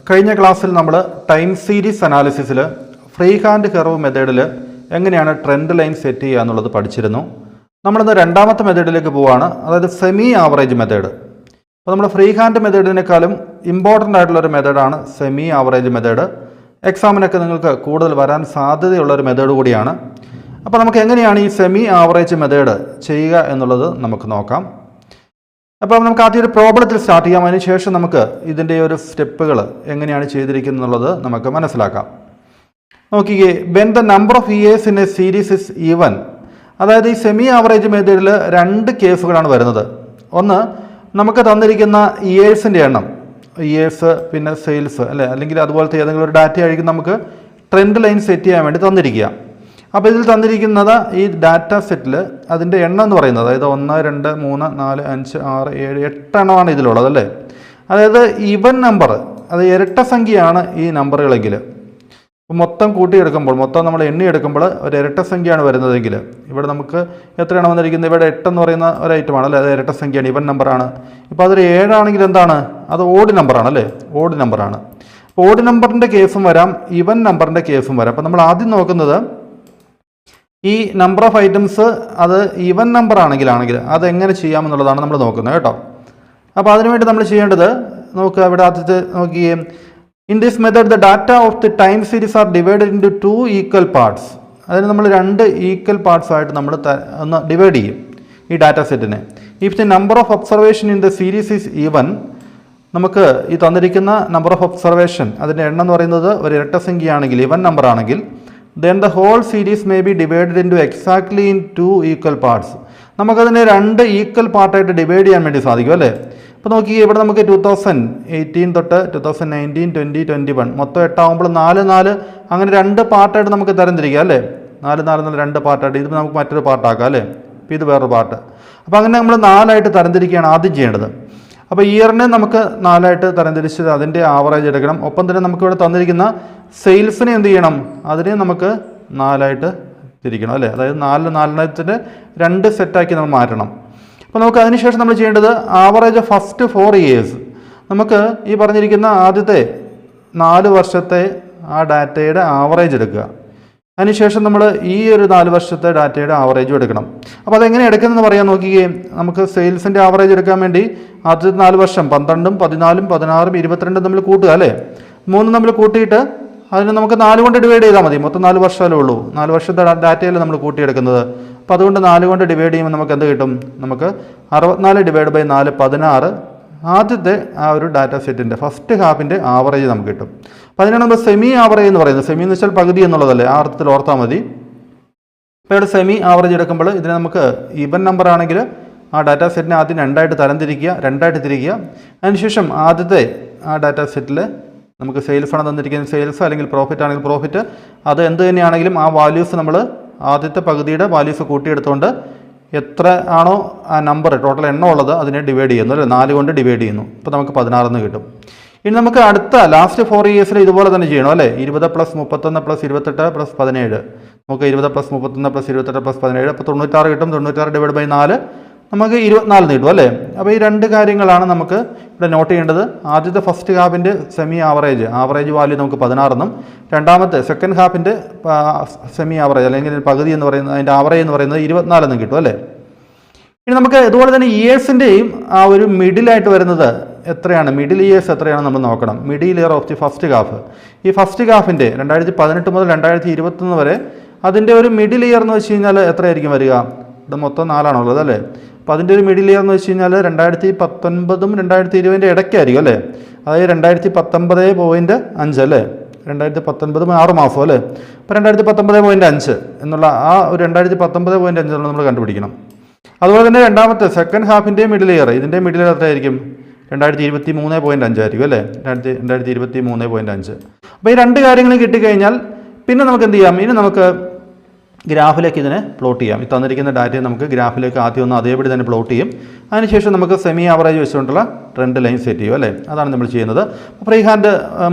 കഴിഞ്ഞ ക്ലാസ്സിൽ നമ്മൾ ടൈം സീരീസ് അനാലിസിസിൽ ഫ്രീ ഹാൻഡ് കർവ് മെത്തേഡിൽ എങ്ങനെയാണ് ട്രെൻഡ് ലൈൻ സെറ്റ് ചെയ്യുക എന്നുള്ളത് പഠിച്ചിരുന്നു. നമ്മളിന്ന് രണ്ടാമത്തെ മെത്തേഡിലേക്ക് പോവുകയാണ്, അതായത് സെമി ആവറേജ് മെത്തേഡ്. അപ്പോൾ നമ്മൾ ഫ്രീ ഹാൻഡ് മെത്തേഡിനേക്കാളും ഇമ്പോർട്ടൻ്റ് ആയിട്ടുള്ളൊരു മെത്തേഡാണ് സെമി ആവറേജ് മെത്തേഡ്. എക്സാമിനൊക്കെ നിങ്ങൾക്ക് കൂടുതൽ വരാൻ സാധ്യതയുള്ളൊരു മെത്തേഡ് കൂടിയാണ്. അപ്പോൾ നമുക്ക് എങ്ങനെയാണ് ഈ സെമി ആവറേജ് മെത്തേഡ് ചെയ്യുക എന്നുള്ളത് നമുക്ക് നോക്കാം. അപ്പോൾ നമുക്ക് ആദ്യം ഒരു പ്രോബ്ലത്തിൽ സ്റ്റാർട്ട് ചെയ്യാം. അതിന് ശേഷം നമുക്ക് ഇതിൻ്റെ ഒരു സ്റ്റെപ്പുകൾ എങ്ങനെയാണ് ചെയ്തിരിക്കുന്നത് എന്നുള്ളത് നമുക്ക് മനസ്സിലാക്കാം. നോക്കിക്കേ, when the number of years in A series is even. അതായത് ഈ സെമി ആവറേജ് മെത്തേഡിൽ രണ്ട് കേസുകളാണ് വരുന്നത്. ഒന്ന്, നമുക്ക് തന്നിരിക്കുന്ന ഇയേഴ്സിൻ്റെ എണ്ണം, ഇയേഴ്സ് പിന്നെ സെയിൽസ് അല്ലേ, അല്ലെങ്കിൽ അതുപോലത്തെ ഏതെങ്കിലും ഒരു ഡാറ്റ ആയിരിക്കും നമുക്ക് ട്രെൻഡ് ലൈൻ സെറ്റ് ചെയ്യാൻ വേണ്ടി തന്നിരിക്കുക. അപ്പോൾ ഇതിൽ തന്നിരിക്കുന്നത് ഈ ഡാറ്റ സെറ്റിൽ അതിൻ്റെ എണ്ണം എന്ന് പറയുന്നത്, അതായത് 1, 2, 3, 4, 5, 6, 7, 8 എണ്ണമാണ് ഇതിലുള്ളത് അല്ലേ. അതായത് ഈവൻ നമ്പർ, അത് ഇരട്ട സംഖ്യയാണ് ഈ നമ്പറുകളെങ്കിൽ. ഇപ്പോൾ മൊത്തം കൂട്ടിയെടുക്കുമ്പോൾ, മൊത്തം നമ്മൾ എണ്ണിയെടുക്കുമ്പോൾ ഒരു ഇരട്ട സംഖ്യയാണ് വരുന്നതെങ്കിൽ, ഇവിടെ നമുക്ക് എത്രയാണ് വന്നിരിക്കുന്നത്, ഇവിടെ 8 എന്ന് പറയുന്ന ഒരു ഐറ്റമാണ് അല്ലേ, അത് ഇരട്ട സംഖ്യയാണ്, ഈവൻ നമ്പറാണ്. ഇപ്പോൾ അതൊരു 7 ആണെങ്കിൽ എന്താണ്, അത് ഓഡ് നമ്പറാണ് അല്ലേ, ഓഡ് നമ്പറാണ്. ഓഡ് നമ്പറിൻ്റെ കേസും വരാം, ഈവൻ നമ്പറിൻ്റെ കേസും വരാം. അപ്പോൾ നമ്മൾ ആദ്യം നോക്കുന്നത് ഈ നമ്പർ ഓഫ് ഐറ്റംസ് അത് ഈവൻ നമ്പർ ആണെങ്കിൽ അതെങ്ങനെ ചെയ്യാമെന്നുള്ളതാണ് നമ്മൾ നോക്കുന്നത് കേട്ടോ. അപ്പോൾ അതിനുവേണ്ടി നമ്മൾ ചെയ്യേണ്ടത്, നോക്കുക ഇവിടെ ആദ്യത്തെ നോക്കിയേ, in this method the data of the time series are divided into 2 equal parts. അതിന് നമ്മൾ 2 ഈക്വൽ പാർട്സ് ആയിട്ട് നമ്മൾ ഒന്ന് ഡിവൈഡ് ചെയ്യും ഈ ഡാറ്റ സെറ്റിനെ. If the number of observation in the series is even, നമുക്ക് ഈ തന്നിരിക്കുന്ന നമ്പർ ഓഫ് ഒബ്സർവേഷൻ അതിൻ്റെ എണ്ണം എന്ന് പറയുന്നത് ഒരു ഇരട്ട സംഖ്യയാണെങ്കിൽ, ഈവൻ നമ്പർ ആണെങ്കിൽ, then the whole series may be divided into exactly in 2 equal parts. നമുക്കതിനെ 2 ഈക്വൽ പാർട്ടായിട്ട് ഡിവൈഡ് ചെയ്യാൻ വേണ്ടി സാധിക്കും അല്ലേ. അപ്പോൾ നോക്കി, ഇവിടെ നമുക്ക് 2018 തൊട്ട് 2019, 20, 21 മൊത്തം 8 ആകുമ്പോൾ 4, 4 അങ്ങനെ 2 പാർട്ടായിട്ട് നമുക്ക് തരംതിരിക്കുക അല്ലേ. 4, 4 2 പാർട്ടായിട്ട്, ഇത് നമുക്ക് മറ്റൊരു പാർട്ടാക്കാം അല്ലേ, ഇപ്പോൾ ഇത് വേറൊരു പാർട്ട്. അപ്പോൾ അങ്ങനെ നമ്മൾ 4 ആയിട്ട് തരംതിരിക്കുകയാണ് ആദ്യം ചെയ്യേണ്ടത്. അപ്പോൾ ഇയറിനെ നമുക്ക് 4 ആയിട്ട് തരംതിരിച്ച് അതിൻ്റെ ആവറേജ് എടുക്കണം. ഒപ്പം തന്നെ നമുക്കിവിടെ തന്നിരിക്കുന്ന സെയിൽസിനെ എന്ത് ചെയ്യണം, അതിനെ നമുക്ക് 4 ആയിട്ട് തിരിക്കണം അല്ലേ. അതായത് 4 4 2 സെറ്റാക്കി നമ്മൾ മാറ്റണം. അപ്പോൾ നമുക്ക് അതിനുശേഷം നമ്മൾ ചെയ്യേണ്ടത് ആവറേജ് ഫസ്റ്റ് 4 ഇയേഴ്സ്, നമുക്ക് ഈ പറഞ്ഞിരിക്കുന്ന ആദ്യത്തെ 4 വർഷത്തെ ആ ഡാറ്റയുടെ ആവറേജ് എടുക്കുക. അതിനുശേഷം നമ്മൾ ഈ ഒരു 4 വർഷത്തെ ഡാറ്റയുടെ ആവറേജും എടുക്കണം. അപ്പോൾ അതെങ്ങനെ എടുക്കുന്നതെന്ന് പറയാൻ നോക്കുകയും, നമുക്ക് സെയിൽസിൻ്റെ ആവറേജ് എടുക്കാൻ വേണ്ടി ആദ്യത്തെ 4 വർഷം 12, 14, 16, 22 നമ്മൾ കൂട്ടുക അല്ലേ. 3 നമ്മൾ കൂട്ടിയിട്ട് അതിന് നമുക്ക് 4 കൊണ്ട് ഡിവൈഡ് ചെയ്താൽ മതി. മൊത്തം 4 വർഷമല്ലേ ഉള്ളൂ, 4 വർഷത്തെ ഡാറ്റയല്ലേ നമ്മൾ കൂട്ടിയെടുക്കുന്നത്. അപ്പോൾ അതുകൊണ്ട് 4 കൊണ്ട് ഡിവൈഡ് ചെയ്യുമ്പോൾ നമുക്ക് എന്ത് കിട്ടും, നമുക്ക് 64 ഡിവൈഡ് ബൈ 4 16 ആദ്യത്തെ ആ ഒരു ഡാറ്റ സെറ്റിൻ്റെ ഫസ്റ്റ് ഹാഫിൻ്റെ ആവറേജ് നമുക്ക് കിട്ടും. അപ്പോൾ അതിനാണ് നമ്മൾ സെമി ആവറേജ് എന്ന് പറയുന്നത്. സെമി എന്ന് വെച്ചാൽ പകുതി എന്നുള്ളതല്ലേ, ആ അർത്ഥത്തിൽ ഓർത്താൽ മതി. അപ്പോൾ ഇവിടെ സെമി ആവറേജ് എടുക്കുമ്പോൾ ഇതിനെ നമുക്ക് ഈവൻ നമ്പർ ആണെങ്കിൽ ആ ഡാറ്റ സെറ്റിനെ ആദ്യം 2 ആയിട്ട് തരംതിരിക്കുക, 2 ആയിട്ട് തിരിക്കുക. അതിനുശേഷം ആദ്യത്തെ ആ ഡാറ്റ സെറ്റിൽ നമുക്ക് സെയിൽസ് ആണ് തന്നിരിക്കുന്നത്, സെയിൽസ് അല്ലെങ്കിൽ പ്രോഫിറ്റ് ആണെങ്കിൽ പ്രോഫിറ്റ്, അത് എന്ത് തന്നെയാണെങ്കിലും ആ വാല്യൂസ് നമ്മൾ ആദ്യത്തെ പകുതിയുടെ വാല്യൂസ് കൂട്ടിയെടുത്തുകൊണ്ട് എത്ര ആണോ ആ നമ്പർ ടോട്ടൽ എണ്ണം ഉള്ളത് അതിനെ ഡിവൈഡ് ചെയ്യുന്നു അല്ലേ, 4 കൊണ്ട് ഡിവൈഡ് ചെയ്യുന്നു. അപ്പോൾ നമുക്ക് 16 എന്ന് കിട്ടും. ഇനി നമുക്ക് അടുത്ത ലാസ്റ്റ് 4 ഇയേഴ്സിൽ ഇതുപോലെ തന്നെ ചെയ്യണം അല്ലേ. 20 + 31 + 28 + 17, നമുക്ക് 20 + 31 + 28 + 17, അപ്പോൾ 96 കിട്ടും. 96 ഡിവൈഡ് ബൈ 4 നമുക്ക് 24 കിട്ടും അല്ലേ. അപ്പോൾ ഈ 2 കാര്യങ്ങളാണ് നമുക്ക് ഇവിടെ നോട്ട് ചെയ്യേണ്ടത്. ആദ്യത്തെ ഫസ്റ്റ് ഹാഫിൻ്റെ സെമി ആവറേജ് വാല്യൂ നമുക്ക് 16 എന്നും, രണ്ടാമത്തെ സെക്കൻഡ് ഹാഫിൻ്റെ സെമി ആവറേജ് അല്ലെങ്കിൽ പകുതി എന്ന് പറയുന്നത് അതിൻ്റെ ആവറേജ് എന്ന് പറയുന്നത് 24 എന്നും കിട്ടും അല്ലേ. ഇനി നമുക്ക് ഇതുപോലെ തന്നെ ഇയേഴ്സിൻ്റെയും ആ ഒരു മിഡിലായിട്ട് വരുന്നത് എത്രയാണ്, മിഡിൽ ഇയേഴ്സ് എത്രയാണെന്ന് നമ്മൾ നോക്കണം. Middle year of the first half, ഈ ഫസ്റ്റ് ഹാഫിൻ്റെ 2018 മുതൽ 2021 വരെ അതിൻ്റെ ഒരു മിഡിൽ ഇയർ എന്ന് വെച്ച് കഴിഞ്ഞാൽ എത്രയായിരിക്കും വരിക, ഇത് മൊത്തം 4 ആണുള്ളത് അല്ലേ. അപ്പോൾ അതിൻ്റെ ഒരു മിഡിൽ ഇയർ എന്ന് വെച്ച് കഴിഞ്ഞാൽ 2019 2020 ഇടയ്ക്കായിരിക്കും അല്ലേ. അതായത് 2019.5 അല്ലേ, 2019 6 മാസം അല്ലേ. അപ്പോൾ 2019.5 എന്നുള്ള ആ ഒരു 2019.5 നമ്മൾ കണ്ടുപിടിക്കണം. അതുപോലെ തന്നെ രണ്ടാമത്തെ സെക്കൻഡ് ഹാഫിൻ്റെ മിഡിൽ ഇയർ, ഇതിൻ്റെ മിഡിൽ ഇയർ എത്രയായിരിക്കും, 2023.5 ആയിരിക്കും അല്ലേ, 2023.5. അപ്പോൾ ഈ 2 കാര്യങ്ങൾ കിട്ടിക്കഴിഞ്ഞാൽ പിന്നെ നമുക്ക് എന്ത് ചെയ്യാം, ഇനി നമുക്ക് ഗ്രാഫിലേക്ക് ഇതിനെ പ്ലോട്ട് ചെയ്യാം. ഈ തന്നിരിക്കുന്ന ഡാറ്റയെ നമുക്ക് ഗ്രാഫിലേക്ക് ആദ്യം ഒന്ന് അതേപടി തന്നെ പ്ലോട്ട് ചെയ്യും. അതിനുശേഷം നമുക്ക് സെമി ആവറേജ് വെച്ചുകൊണ്ടുള്ള ട്രെൻഡ് ലൈൻ സെറ്റ് ചെയ്യും അല്ലേ. അതാണ് നമ്മൾ ചെയ്യുന്നത്. ഫ്രീ ഹാൻഡ്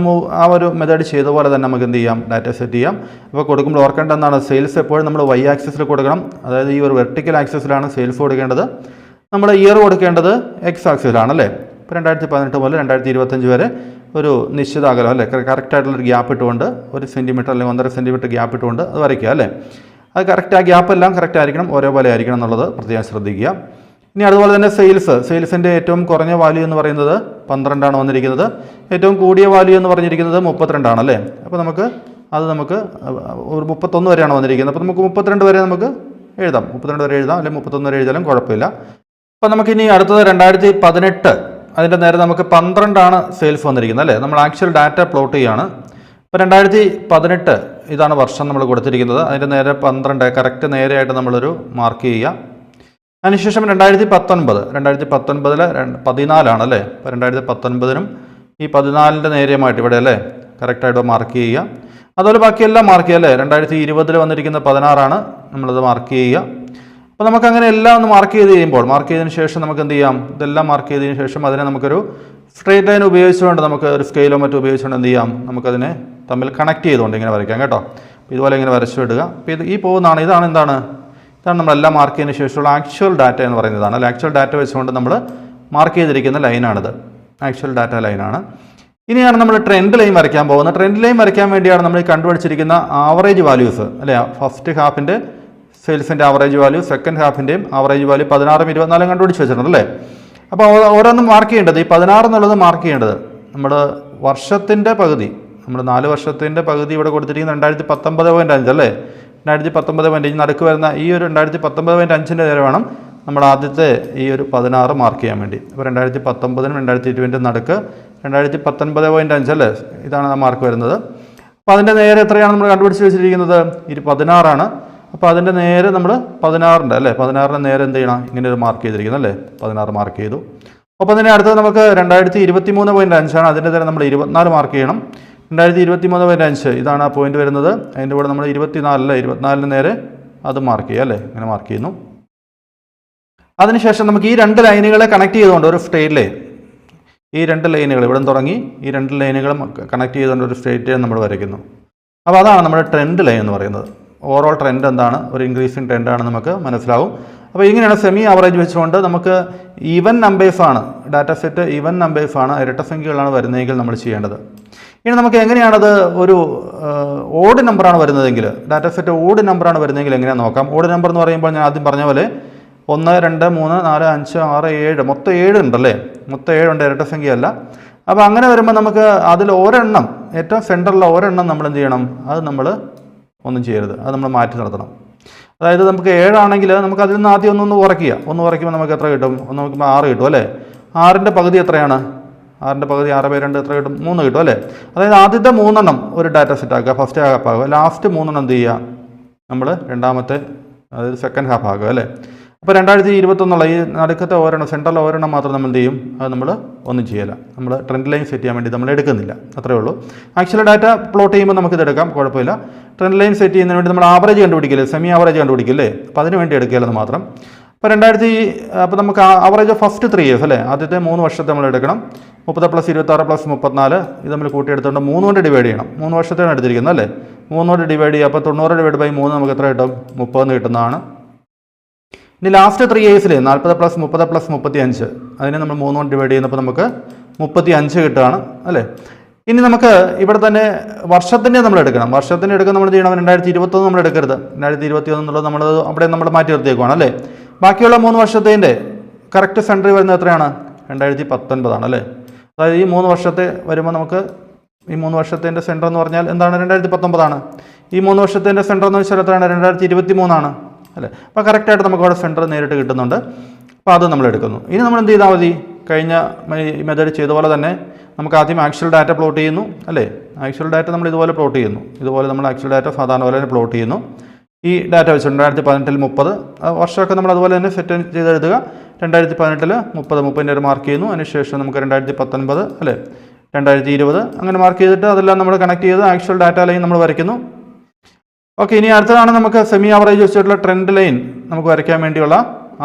ആ ഒരു മെത്തേഡ് ചെയ്ത പോലെ തന്നെ നമുക്ക് എന്ത് ചെയ്യാം, ഡാറ്റ സെറ്റ് ചെയ്യാം. അപ്പോൾ കൊടുക്കുമ്പോൾ ഓർക്കേണ്ട എന്താണ്, സെയിൽസ് എപ്പോഴും നമ്മൾ Y ആക്സിസിൽ കൊടുക്കണം. അതായത് ഈ ഒരു വെർട്ടിക്കൽ ആക്സിസിലാണ് സെയിൽസ് കൊടുക്കേണ്ടത്. നമ്മൾ ഇയർ കൊടുക്കേണ്ടത് X ആക്സിസിലാണല്ലേ. ഇപ്പോൾ 2018 മുതൽ 2025 വരെ ഒരു നിശ്ചിത അകലം അല്ലേ, കറക്റ്റായിട്ടുള്ളൊരു ഗ്യാപ്പ് ഇട്ടുകൊണ്ട് 1 സെൻറ്റിമീറ്റർ അല്ലെങ്കിൽ 1.5 സെൻറ്റിമീറ്റർ ഗ്യാപ്പ് ഇട്ടുകൊണ്ട് അത് വരയ്ക്കുക അല്ലേ. അത് കറക്റ്റ്, ആ ഗ്യാപ്പെല്ലാം കറക്റ്റ് ആയിരിക്കണം, ഒരേപോലെ ആയിരിക്കണം എന്നുള്ളത് പ്രത്യേകം ശ്രദ്ധിക്കുക. ഇനി അതുപോലെ തന്നെ സെയിൽസിൻ്റെ ഏറ്റവും കുറഞ്ഞ വാല്യൂ എന്ന് പറയുന്നത് 12 വന്നിരിക്കുന്നത്. ഏറ്റവും കൂടിയ വാല്യൂ എന്ന് പറഞ്ഞിരിക്കുന്നത് 32 അല്ലേ. അപ്പോൾ നമുക്ക് ഒരു 31 വരെയാണ് വന്നിരിക്കുന്നത്. അപ്പോൾ നമുക്ക് 32 വരെ നമുക്ക് എഴുതാം, 32 വരെ എഴുതാം, അല്ലെങ്കിൽ 31 വരെ എഴുതാലും കുഴപ്പമില്ല. അപ്പോൾ നമുക്കിനി അടുത്തത് 2018, അതിൻ്റെ നേരെ നമുക്ക് 12 സെയിൽസ് വന്നിരിക്കുന്നത് അല്ലേ. നമ്മൾ ആക്ച്വൽ ഡാറ്റ പ്ലോട്ട് ചെയ്യുകയാണ്. ഇപ്പോൾ 2018 ഇതാണ് വർഷം നമ്മൾ കൊടുത്തിരിക്കുന്നത്. അതിൻ്റെ നേരെ 12 കറക്റ്റ് നേരെയായിട്ട് നമ്മളൊരു മാർക്ക് ചെയ്യുക. അതിനുശേഷം 2019 14 അല്ലേ. അപ്പോൾ 2019നും ഈ 14ൻ്റെ നേരെയുമായിട്ട് ഇവിടെ അല്ലേ കറക്റ്റായിട്ട് മാർക്ക് ചെയ്യുക. അതുപോലെ ബാക്കിയെല്ലാം മാർക്ക് ചെയ്യുക അല്ലേ. 2020 വന്നിരിക്കുന്ന 16 നമ്മളത് മാർക്ക് ചെയ്യുക. അപ്പോൾ നമുക്കങ്ങനെ എല്ലാം ഒന്ന് മാർക്ക് ചെയ്തതിന് ശേഷം നമുക്ക് എന്ത് ചെയ്യാം, ഇതെല്ലാം മാർക്ക് ചെയ്തതിന് ശേഷം അതിനെ നമുക്കൊരു സ്ട്രെയിറ്റ് ലൈൻ ഉപയോഗിച്ചുകൊണ്ട്, നമുക്ക് ഒരു സ്കെയിലോ മറ്റോ ഉപയോഗിച്ചുകൊണ്ട് എന്ത് ചെയ്യാം, നമുക്കതിനെ തമ്മിൽ കണക്ട് ചെയ്തുകൊണ്ട് ഇങ്ങനെ വരയ്ക്കാം കേട്ടോ. ഇതുപോലെ ഇങ്ങനെ വരച്ചു വിടുക. അപ്പോൾ ഈ പോകുന്നതാണ്, ഇതാണ് നമ്മളെല്ലാം മാർക്ക് ചെയ്തതിന് ശേഷമുള്ള ആക്ച്വൽ ഡാറ്റ എന്ന് പറയുന്നതാണ് അല്ലെ. ആക്ച്വൽ ഡാറ്റ വെച്ചുകൊണ്ട് നമ്മൾ മാർക്ക് ചെയ്തിരിക്കുന്ന ലൈനാണിത്, ആക്ച്വൽ ഡാറ്റ ലൈനാണ്. ഇനിയാണ് നമ്മൾ ട്രെൻഡ് ലൈൻ വരയ്ക്കാൻ പോകുന്നത്. ട്രെൻഡ് ലൈൻ വരയ്ക്കാൻ വേണ്ടിയാണ് നമ്മൾ കണ്ടുപിടിച്ചിരിക്കുന്ന ആവറേജ് വാല്യൂസ് അല്ലേ. ഫസ്റ്റ് ഹാഫിൻ്റെ സെയിൽസിൻ്റെ ആവറേജ് വാല്യൂ, സെക്കൻഡ് ഹാഫിൻ്റെയും ആവറേജ് വാല്യൂ 16, 24 കണ്ടുപിടിച്ച് വെച്ചിട്ടുണ്ട് അല്ലേ. അപ്പോൾ ഓരോന്നും മാർക്ക് ചെയ്യേണ്ടത്, ഈ 16 എന്നുള്ളത് മാർക്ക് ചെയ്യേണ്ടത് നമ്മൾ വർഷത്തിൻ്റെ പകുതി, നമ്മൾ 4 വർഷത്തിൻ്റെ പകുതി ഇവിടെ കൊടുത്തിരിക്കുന്നത് 2019.5 അല്ലേ. 2019.5 നടുക്ക് വരുന്ന ഈ ഒരു 2019.5ൻ്റെ നേരെ വേണം നമ്മൾ ആദ്യത്തെ ഈ ഒരു 16 മാർക്ക് ചെയ്യാൻ വേണ്ടി. അപ്പോൾ 2019നും 2020 നടുക്ക് 2019.5 അല്ലേ, ഇതാണ് ആ മാർക്ക് വരുന്നത്. അപ്പോൾ അതിൻ്റെ നേരെ എത്രയാണ് നമ്മൾ കണ്ടുപിടിച്ച് വെച്ചിരിക്കുന്നത്, 16. അപ്പോൾ അതിൻ്റെ നേരെ നമ്മൾ 16 അല്ലേ, 16 നേരെ എന്ത് ചെയ്യണം, ഇങ്ങനെ ഒരു മാർക്ക് ചെയ്തിരിക്കുന്നത് അല്ലേ, 16 മാർക്ക് ചെയ്തു. അപ്പോൾ അതിൻ്റെ അടുത്തത് നമുക്ക് 2023.5 അതിൻ്റെ നേരെ നമ്മൾ 24 മാർക്ക് ചെയ്യണം. 2023.5 ഇതാണ് ആ പോയിന്റ് വരുന്നത്. അതിൻ്റെ കൂടെ നമ്മൾ 24 നേരെ അത് മാർക്ക് ചെയ്യുക അല്ലേ, ഇങ്ങനെ മാർക്ക് ചെയ്യുന്നു. അതിനുശേഷം നമുക്ക് ഈ 2 ലൈനുകളെ കണക്ട് ചെയ്തുകൊണ്ട് ഒരു സ്ട്രെയിറ്റ് ലൈൻ, ഈ 2 ലൈനുകൾ ഇവിടെ തുടങ്ങി ഈ 2 ലൈനുകളും കണക്ട് ചെയ്തുകൊണ്ട് ഒരു സ്ട്രെയിറ്റ് ലൈൻ നമ്മൾ വരയ്ക്കുന്നു. അപ്പോൾ അതാണ് നമ്മുടെ ട്രെൻഡ് ലൈൻ എന്ന് പറയുന്നത്. ഓവറോൾ ട്രെൻഡ് എന്താണ്, ഒരു ഇൻക്രീസിങ് ട്രെൻഡാണ് നമുക്ക് മനസ്സിലാവും. അപ്പോൾ ഇങ്ങനെയാണ് സെമി ആവറേജ് വെച്ചുകൊണ്ട് നമുക്ക് ഈവൻ നമ്പേഴ്സാണ്, ഡാറ്റ സെറ്റ് ഈവൻ നമ്പേഴ്സാണ്, ഇരട്ട സംഖ്യകളാണ് വരുന്നതെങ്കിൽ നമ്മൾ ചെയ്യേണ്ടത്. ഇനി നമുക്ക് എങ്ങനെയാണത് ഒരു ഓഡ് നമ്പറാണ് വരുന്നതെങ്കിൽ, ഡാറ്റ സെറ്റ് ഓഡ് നമ്പറാണ് വരുന്നതെങ്കിൽ എങ്ങനെയാണെന്ന് നോക്കാം. ഓഡ് നമ്പർ എന്ന് പറയുമ്പോൾ ഞാൻ ആദ്യം പറഞ്ഞ പോലെ 1, 2, 3, 4, 5, 6, 7 മൊത്തം 7 ഉണ്ടല്ലേ, മൊത്തം 7 ഉണ്ട്, ഇരട്ട സംഖ്യയല്ല. അപ്പോൾ അങ്ങനെ വരുമ്പോൾ നമുക്ക് അതിൽ ഒരെണ്ണം, ഏറ്റവും സെൻറ്ററിലുള്ള ഒരെണ്ണം നമ്മൾ എന്ത് ചെയ്യണം, അത് നമ്മൾ ഒന്നും ചെയ്യരുത്, അത് നമ്മൾ മാറ്റി നിർത്തണം. അതായത് നമുക്ക് 7 ആണെങ്കിൽ നമുക്ക് അതിൽ നിന്ന് ആദ്യം ഒന്ന് കുറയ്ക്കുമ്പോൾ നമുക്ക് എത്ര കിട്ടും, ഒന്ന് നോക്കുമ്പോൾ 6 കിട്ടും അല്ലേ. 6ൻ്റെ പകുതി എത്രയാണ്, 6ൻ്റെ പകുതി 6/2 എത്ര കിട്ടും, 3 കിട്ടും അല്ലേ. അതായത് ആദ്യത്തെ 3 എണ്ണം ഒരു ഡാറ്റ സെറ്റ് ആക്കുക, ഫസ്റ്റ് ഹാഫ് ആകുക. ലാസ്റ്റ് 3 എണ്ണം എന്ത് ചെയ്യുക, നമ്മൾ രണ്ടാമത്തെ, അതായത് സെക്കൻഡ് ഹാഫ് ആകുക അല്ലേ. അപ്പോൾ 2021 ഈ നടുക്കത്തെ ഒരെണ്ണം, സെൻട്രലിലെ ഒരെണ്ണം മാത്രം നമ്മൾ എന്ത് ചെയ്യും, അത് നമ്മൾ ഒന്നും ചെയ്യില്ല, നമ്മൾ ട്രെൻഡ് ലൈൻ സെറ്റ് ചെയ്യാൻ വേണ്ടി നമ്മൾ എടുക്കുന്നില്ല, അത്രേ ഉള്ളൂ. ആക്ച്വൽ ഡാറ്റ പ്ലോട്ട് ചെയ്യുമ്പോൾ നമുക്കിത് എടുക്കാം, കുഴപ്പമില്ല. ട്രെൻഡ് ലൈൻ സെറ്റ് ചെയ്യുന്നതിന് വേണ്ടി നമ്മൾ ആവറേജ് കണ്ടുപിടിക്കില്ലേ, സെമി ആവറേജ് കണ്ടുപിടിക്കില്ലേ, അപ്പോൾ അതിന് വേണ്ടി എടുക്കില്ലെന്ന് മാത്രം. അപ്പോൾ അപ്പോൾ നമുക്ക് ആവറേജ് ഫസ്റ്റ് 3 ഇയേഴ്സ് അല്ലേ, ആദ്യത്തെ 3 വർഷത്തെ നമ്മൾ എടുക്കണം. 30 + 26 + 34 ഇത് നമ്മൾ കൂട്ടിയെടുത്തുകൊണ്ട് 3 കൊണ്ട് ഡിവൈഡ് ചെയ്യണം. 3 വർഷത്തെയാണ് എടുത്തിരിക്കുന്നത് അല്ലേ, 3 കൊണ്ട് ഡിവൈഡ് ചെയ്യുക. അപ്പോൾ 90/3 നമുക്ക് എത്ര കിട്ടും, 30 കിട്ടുന്നതാണ്. ഇനി ലാസ്റ്റ് 3 ഇയേഴ്സിൽ 40 + 30 + 35 അതിനെ നമ്മൾ 3 കൊണ്ട് ഡിവൈഡ് ചെയ്യുന്നപ്പോൾ നമുക്ക് 35 കിട്ടുകയാണ് അല്ലേ. ഇനി നമുക്ക് ഇവിടെ തന്നെ വർഷത്തിൻ്റെ നമ്മൾ എടുക്കണം. വർഷത്തിൻ്റെ എടുക്കാൻ നമ്മൾ ചെയ്യണം, 2021 നമ്മൾ എടുക്കരുത്. 2021 എന്നുള്ളത് നമ്മൾ അവിടെ നമ്മൾ മാറ്റി നിർത്തിയേക്കുവാണ് അല്ലേ. ബാക്കിയുള്ള 3 വർഷത്തിൻ്റെ കറക്റ്റ് സെൻറ്ററിൽ വരുന്നത് എത്രയാണ്, 2019 അല്ലേ. അതായത് ഈ 3 വർഷത്തെ വരുമ്പോൾ നമുക്ക് ഈ 3 വർഷത്തിൻ്റെ സെൻറ്റർ എന്ന് പറഞ്ഞാൽ എന്താണ്, 2019. ഈ 3 വർഷത്തിൻ്റെ സെൻറ്റർ എന്ന് വെച്ചാൽ എത്രയാണ്, 2023 അല്ലേ. അപ്പോൾ കറക്റ്റായിട്ട് നമുക്ക് അവിടെ സെൻറ്റർ നേരിട്ട് കിട്ടുന്നുണ്ട്. അപ്പോൾ അത് നമ്മൾ എടുക്കുന്നു. ഇനി നമ്മൾ എന്ത് ചെയ്താൽ മതി, കഴിഞ്ഞ മെത്തേഡ് ചെയ്ത പോലെ തന്നെ നമുക്ക് ആദ്യം ആക്ച്വൽ ഡാറ്റ പ്ലോട്ട് ചെയ്യുന്നു അല്ലേ. ആക്ച്വൽ ഡാറ്റ നമ്മൾ ഇതുപോലെ പ്ലോട്ട് ചെയ്യുന്നു, ഇതുപോലെ നമ്മൾ ആക്ച്വൽ ഡാറ്റ സാധാരണ പോലെ തന്നെ പ്ലോട്ട് ചെയ്യുന്നു. ഈ ഡാറ്റ വെച്ച് 2018 30 വർഷമൊക്കെ നമ്മൾ അതുപോലെ തന്നെ സെറ്റ് ചെയ്തെഴുതുക. 2018 30 മാർക്ക് ചെയ്യുന്നു. അതിനുശേഷം നമുക്ക് 2019 അല്ലേ, 2020 അങ്ങനെ മാർക്ക് ചെയ്തിട്ട് അതെല്ലാം നമ്മൾ കണക്ട് ചെയ്ത് ആക്ച്വൽ ഡാറ്റ ലൈൻ നമ്മൾ വരയ്ക്കുന്നു. ഓക്കെ, ഇനി അടുത്തതാണ് നമുക്ക് സെമി ആവറേജ് വെച്ചിട്ടുള്ള ട്രെൻഡ് ലൈൻ നമുക്ക് വരയ്ക്കാൻ വേണ്ടിയുള്ള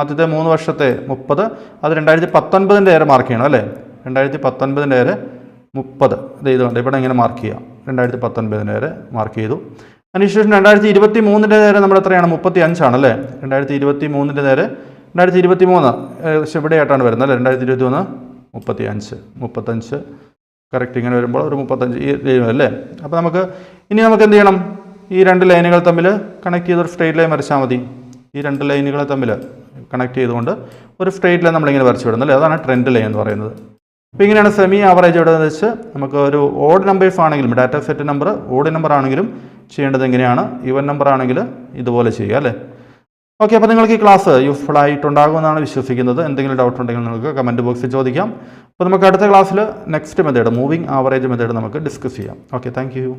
ആദ്യത്തെ 3 വർഷത്തെ 30 അത് 2019 നേരെ മാർക്ക് ചെയ്യണം അല്ലേ. 2019 നേരെ 30 ഇത് ചെയ്തുകൊണ്ട് ഇവിടെ ഇങ്ങനെ മാർക്ക് ചെയ്യാം. 2019 നേരെ മാർക്ക് ചെയ്തു. അതിനുശേഷം 2023 നേരെ നമ്മൾ എത്രയാണ്, 35 അല്ലേ. 2023 നേരെ 2023 ഇവിടെയായിട്ടാണ് വരുന്നത് അല്ലേ. 2023 35 കറക്റ്റ് ഇങ്ങനെ വരുമ്പോൾ ഒരു 35 ഈ ലൈൻ അല്ലേ. അപ്പോൾ നമുക്ക് എന്ത് ചെയ്യണം, ഈ 2 ലൈനുകൾ തമ്മിൽ കണക്ട് ചെയ്തൊരു സ്ട്രെയിറ്റ് ലൈൻ വരച്ചാൽ മതി. ഈ 2 ലൈനുകളെ തമ്മിൽ കണക്ട് ചെയ്തുകൊണ്ട് ഒരു സ്ട്രെയിറ്റ് ലൈൻ നമ്മളിങ്ങനെ വരച്ചു വിടുന്നത് അല്ലേ, അതാണ് ട്രെൻഡ് ലൈൻ എന്ന് പറയുന്നത്. അപ്പോൾ ഇങ്ങനെയാണ് സെമി ആവറേജ് ഇവിടെ വെച്ച് നമുക്ക് ഒരു ഓഡ് നമ്പേഴ്സ് ആണെങ്കിലും data set number odd number ആണെങ്കിലും ചെയ്യേണ്ടത് എങ്ങനെയാണ്, ഈവൻ നമ്പർ ആണെങ്കിൽ ഇതുപോലെ ചെയ്യുക അല്ലേ. ഓക്കെ, അപ്പോൾ നിങ്ങൾക്ക് ഈ ക്ലാസ് യൂസ്ഫുൾ ആയിട്ടുണ്ടാകുമെന്നാണ് വിശ്വസിക്കുന്നത്. എന്തെങ്കിലും ഡൗട്ട് ഉണ്ടെങ്കിൽ നിങ്ങൾക്ക് കമൻറ്റ് ബോക്സിൽ ചോദിക്കാം. അപ്പോൾ നമുക്ക് അടുത്ത ക്ലാസ്സിൽ next method moving average method നമുക്ക് ഡിസ്കസ് ചെയ്യാം. Okay, thank you.